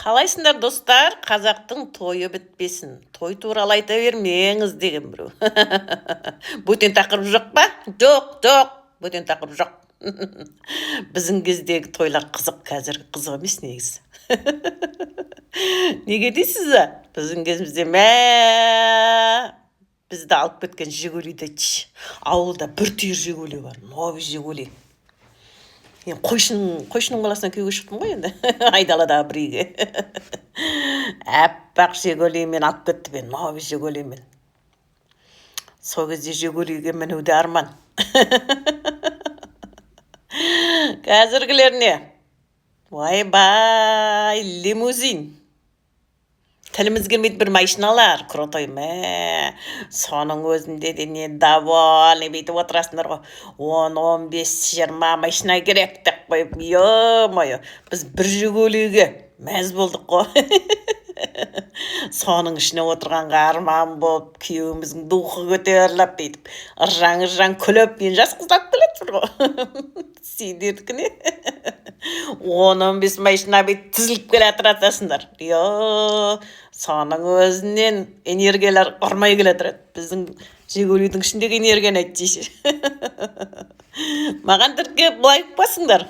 Қалайсыңдар достар? Қазақтың тойы бітпесін. Той туралы айта бермеңіз деген біреу. Бөтен тақырып жоқ па? Жоқ. Бөтен тақырып жоқ. Біздің кездегі тойлар қызық, қазіргі қызық емес негізі. Неге дейсіз? Біздің кезімізде бізді алып кеткен Жигулиді ауылда бір түйір Жигули бар. Новый Жигули. Мен қойшының баласынан күйеуге шықтым ғой енді. Айдаладағы бір үйге. Аппақ Жигулимен алып кетті мен, новый Жигулимен. Сол кезде Жигулиге мінуді арман. Қазіргілер не? Бай, лимузин. Тіліміз келмейді бір машиналар, крутой мә. Соның өзінде де не довольный бүйтіп отырасыңдар ғой. 10-15-20 машина керек деп қойып, ё-моё. Біз бір Жигулиге мәз болдық қой. Соның ішіне отырғанға арман болып, күйеуіміздің духы көтеріліп бүйтіп, ыржаң күліп, мен жас қыздап келеді ғой. Сендердікіне 10-15 машина бүйтіп тізіліп келе жатырасыңдар. Соның өзінен энергиялар ұрмай келе тұрады. Біздің Жигулидің ішіндегі энергияны айтшы. Маған тіркеп былай басыңдар.